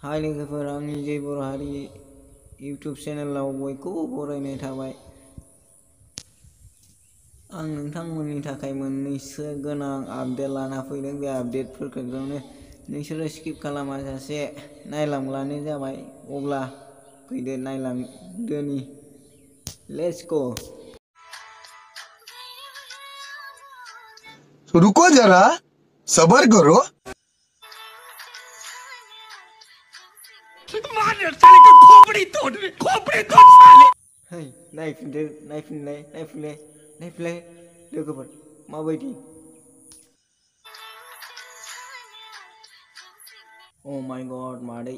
हाय लोगोफोर, आंनि जय बर' हारि इउटुब चेनेलाव बयखौबो बरायनाय थाबाय। आं नोंथांमोननि थाखाय मोननैसो गोनां आपडेट लाना फैदों। बे आपडेटफोरखौ नोंसोरो स्किप खालामाजासे नायलांब्लानो जाबाय। अब्ला फैदो नायलांदोनि। Let's go. रुको जरा, सबर करो। साले का खोपड़ी तोड़ साले। है, नायफिनलाय लोगोफोर, माबायदि? अ माय गड, मादै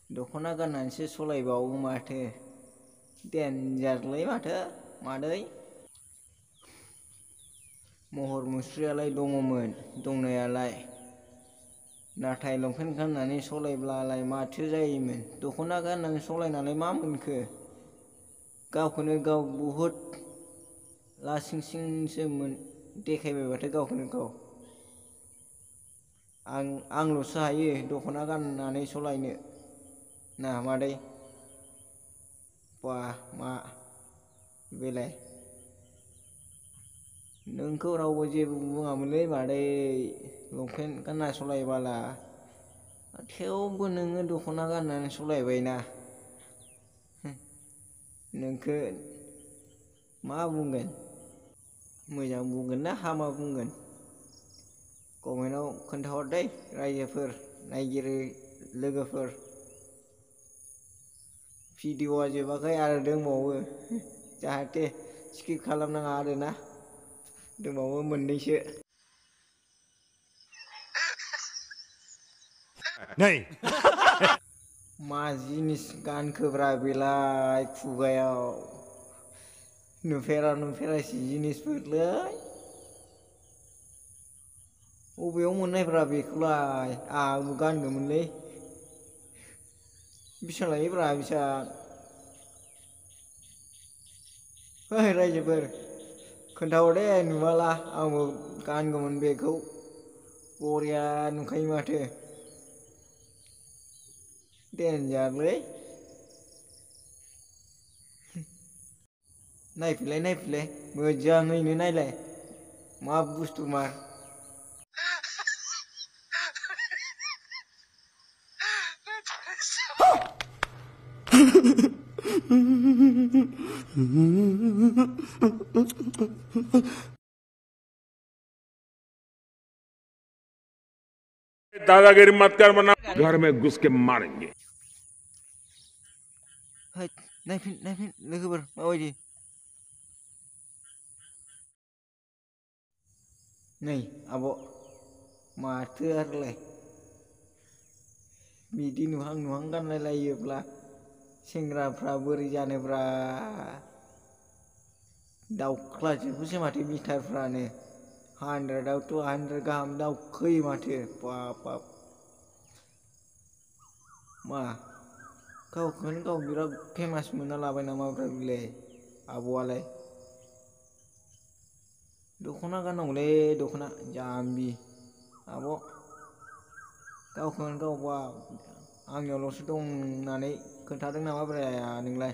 दख'ना गाननानैसो सलायबावो माथो। देनजारलै माथो मादै। महर मुस्रियालाय दङमोन दंनायालाय, नाथाय लंपेन्ट गाननानै सलायब्लालाय माथो जायोमोन? दख'ना गाननानै सलायनानै मा मोनखो? गावखौनो गाव बुहुद लासिंसिंसो देखायबाय माथो गावखौनो गाव। आंल'सो हायो दख'ना गाननानै सलायनो ना मादै? बा मा बेलाय? नोंखौ रावबो जेबो बुङामोनलै मादै, लंपेन्ट गानना सलायबाला। थेवबो नोङो दख'ना गाननानै सलायबायना, नोंखौ मा बुंगोन? मोजां बुंगोन ना हामा बुंगोन? कमेन्टआव खोन्थाहर दै रायजोफोर, नायगिरि लोगोफोर। भिडिअ'आ जोबाखै आरो दंबावो, जाहाथे स्किप खालामनाङा आरोना। दंबावो मोननैसो। नहीं। मा जिनिस गानखोब्रा बेलाय खुगायाव? नुफेरासि जिनिसफोरलै। बबेयाव मोननायब्रा बेखौलाय? आंबो गानगौमोनलै। बेसेबां लायोब्रा बेसेबां? है रायजोफोर, खोन्थाहर दे नुबाला, आंबो गानगौमोन बेखौ। बरिया नुखायो माथो। देनजारलै। नायफिनलाय मोजाङैनो नायलाय, मा बुस्थु मार। दादागिरी मत कर वरना घर में घुस के मारेंगे। नायफिन लोगोफोर, माबायदि? नै आब', माथो आरोलाय? बिदि नुहां गानलायलायोब्ला सेंग्राफ्रा बोरै जानोब्रा? दाउख्लाजोबोसो माथो मिटारफ्रानो। 100आव 200 गाहाम दावखोयो माथो। बाब मा गावखौनो गाव बिराद फेमास मोनना लाबाय नामाब्रा बिलाय आब'आलाय? दख'ना गाननांगौलै, दख'ना जाम्बि आब'। गावखौनो गावबा आंनियावल'सो दं होननानै खोन्थादों नामाब्रा नोंलाय?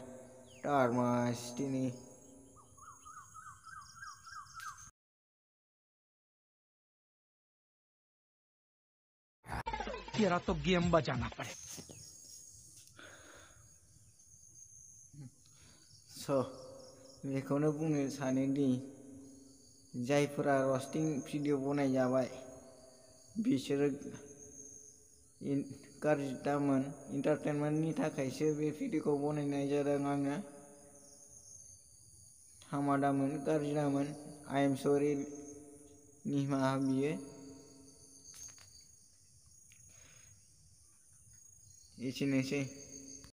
दारमासिथिनि। तेरा तो गेम बजाना पड़े। बेखौनो बुंनो सानोदि जायफोरा रस्टिं भिडिअ बनायजाबाय बिसोरो गाज्रि दामोन। इन्टारटेनमेन्टनि थाखायसो बे भिडिअखौ बनायनाय जादों आङो। हामा दामोन, गाज्रि दामोन। आइ एम सरि, निमाहा बियो। एसेनोसै।